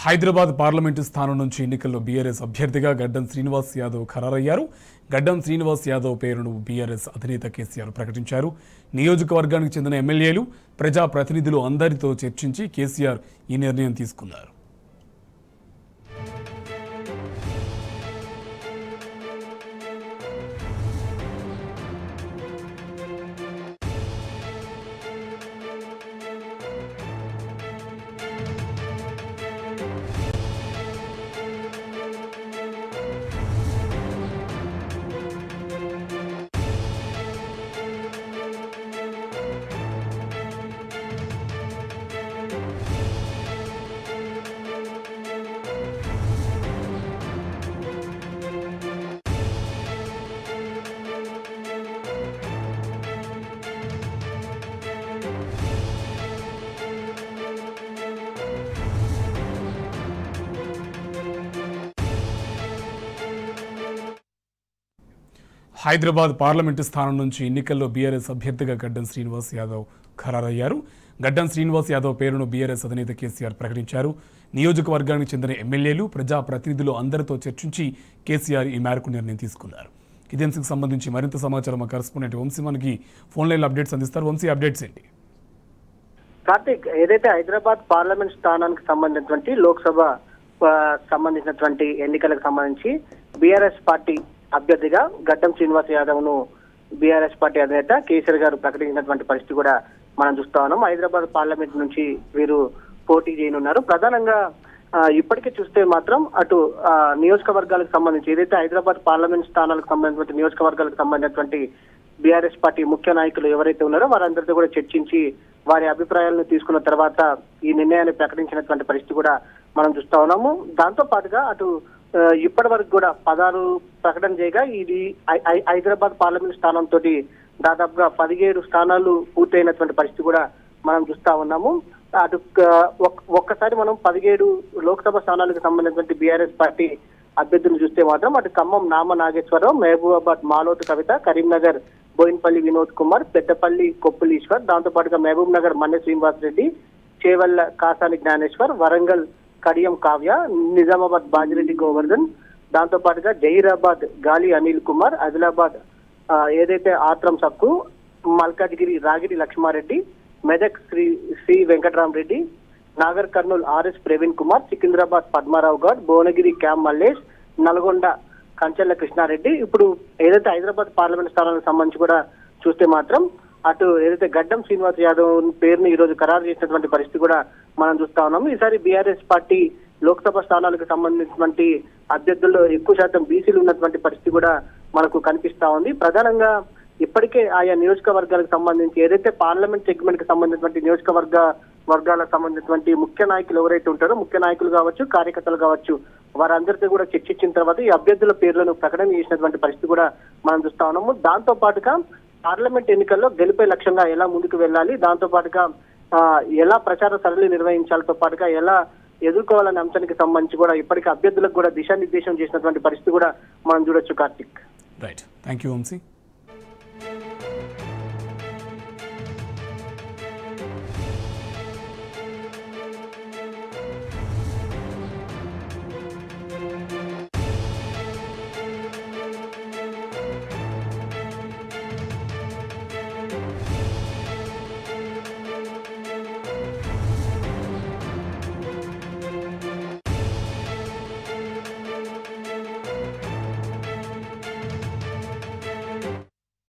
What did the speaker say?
Hyderabad parliament స్థానం నుంచి ఎన్నికల్లో బీఆర్ఎస్ అభ్యర్థిగా గడ్డం శ్రీనివాస్ యాదవ్ ఖరారయ్యారు. గడ్డం శ్రీనివాస్ యాదవ్ పేరును బీఆర్ఎస్ అధినేత కేసీఆర్ ప్రకటించారు. నియోజకవర్గానికి చెందిన ఎమ్మెల్యేలు, ప్రజాప్రతినిధులు అందరితో చర్చించి కేసీఆర్ ఈ నిర్ణయం తీసుకున్నారు. హైదరాబాద్ పార్లమెంటు స్థానం నుంచి ఎన్నికల్లో బీఆర్ఎస్ అభ్యర్థిగా గడ్డం శ్రీనివాస్ యాదవ్ ఖరారయ్యారు. గడ్డం శ్రీనివాస్ యాదవ్ పేరును బీఆర్ఎస్ అధినేత కేసీఆర్ ప్రకటించారు. నియోజకవర్గానికి చెందిన ఎమ్మెల్యేలు, ప్రజాప్రతినిధులు అందరితో చర్చించి కేసీఆర్ ఈ మేరకు నిర్ణయం తీసుకున్నారు. ఇదే అంశంకు సంబంధించి మరింత సమాచారం మా కరెస్పాండెంట్ వంశీ మనకి ఫోన్ లైన్లో అప్డేట్స్ అందిస్తారు. వంశీ, అప్డేట్స్ ఏంటి? కార్తిక్, ఏదైతే హైదరాబాద్ పార్లమెంట్ స్థానానికి సంబంధించినటువంటి లోక్సభ సంబంధించినటువంటి ఎన్నికలకు సంబంధించి బీఆర్ఎస్ పార్టీ అభ్యర్థిగా గడ్డం శ్రీనివాస్ యాదవ్ ను బీఆర్ఎస్ పార్టీ అధినేత కేసీఆర్ గారు ప్రకటించినటువంటి పరిస్థితి కూడా మనం చూస్తా ఉన్నాం. హైదరాబాద్ పార్లమెంట్ నుంచి వీరు పోటీ చేయనున్నారు. ప్రధానంగా ఇప్పటికే చూస్తే మాత్రం అటు నియోజకవర్గాలకు సంబంధించి ఏదైతే హైదరాబాద్ పార్లమెంట్ స్థానాలకు సంబంధించిన నియోజకవర్గాలకు సంబంధించినటువంటి బీఆర్ఎస్ పార్టీ ముఖ్య నాయకులు ఎవరైతే ఉన్నారో వారందరితో కూడా చర్చించి వారి అభిప్రాయాలను తీసుకున్న తర్వాత ఈ నిర్ణయాన్ని ప్రకటించినటువంటి పరిస్థితి కూడా మనం చూస్తా ఉన్నాము. దాంతో పాటుగా అటు ఇప్పటి వరకు కూడా 16 ప్రకటన చేయగా ఇది హైదరాబాద్ పార్లమెంట్ స్థానంతో దాదాపుగా 17 స్థానాలు పూర్తయినటువంటి పరిస్థితి కూడా మనం చూస్తా ఉన్నాము. అటు ఒక్కసారి మనం 17 లోక్సభ స్థానాలకు సంబంధించినటువంటి బీఆర్ఎస్ పార్టీ అభ్యర్థులను చూస్తే మాత్రం అటు ఖమ్మం నామ నాగేశ్వరరావు, మహబూబాబాద్ మాలోతు కవిత, కరీంనగర్ బోయిన్పల్లి వినోద్ కుమార్, పెద్దపల్లి కొప్పుల ఈశ్వర్, దాంతో పాటుగా మహబూబ్ నగర్ మన్నె శ్రీనివాస్ రెడ్డి, చేవల్ల కాసాని జ్ఞానేశ్వర్, వరంగల్ కడియం కావ్య, నిజామాబాద్ బాజిరెడ్డి గోవర్ధన్, దాంతో పాటుగా జహీరాబాద్ గాలి అనిల్ కుమార్, ఆదిలాబాద్ ఏదైతే ఆత్రం సక్కు, మల్కాజ్గిరి రాగిడి లక్ష్మారెడ్డి, మెదక్ శ్రీ వెంకటరామరెడ్డి, నాగర్ కర్నూల్ ఆర్ఎస్ ప్రవీణ్ కుమార్, సికింద్రాబాద్ పద్మారావు గౌడ్, భువనగిరి క్యామ్ మల్లేష్, నల్గొండ కంచెల్ల కృష్ణారెడ్డి. ఇప్పుడు ఏదైతే హైదరాబాద్ పార్లమెంట్ స్థానానికి సంబంధించి కూడా చూస్తే మాత్రం అటు ఏదైతే గడ్డం శ్రీనివాస్ యాదవ్ పేరుని ఈ రోజు ఖరారు చేసినటువంటి పరిస్థితి కూడా మనం చూస్తా ఉన్నాము. ఈసారి బీఆర్ఎస్ పార్టీ లోక్సభ స్థానాలకు సంబంధించినటువంటి అభ్యర్థుల్లో ఎక్కువ శాతం బీసీలు ఉన్నటువంటి పరిస్థితి కూడా మనకు కనిపిస్తా ఉంది. ప్రధానంగా ఇప్పటికే ఆయా నియోజకవర్గాలకు సంబంధించి ఏదైతే పార్లమెంట్ సెగ్మెంట్ కి సంబంధించినటువంటి వర్గాలకు సంబంధించినటువంటి ముఖ్య నాయకులు ఎవరైతే ఉంటారో, ముఖ్య నాయకులు కావచ్చు, కార్యకర్తలు కావచ్చు, వారందరితో కూడా చర్చించిన తర్వాత ఈ అభ్యర్థుల పేర్లను ప్రకటన చేసినటువంటి పరిస్థితి కూడా మనం చూస్తా ఉన్నాము. దాంతో పాటుగా పార్లమెంట్ ఎన్నికల్లో గెలిపే లక్ష్యంగా ఎలా ముందుకు వెళ్ళాలి, దాంతో పాటుగా ఎలా ప్రచార సరళి నిర్వహించాలతో పాటుగా ఎలా ఎదుర్కోవాలనే అంశానికి సంబంధించి కూడా ఇప్పటికీ అభ్యర్థులకు కూడా దిశానిర్దేశం చేసినటువంటి పరిస్థితి కూడా మనం చూడొచ్చు. Karthik, right, thank you Vamsi.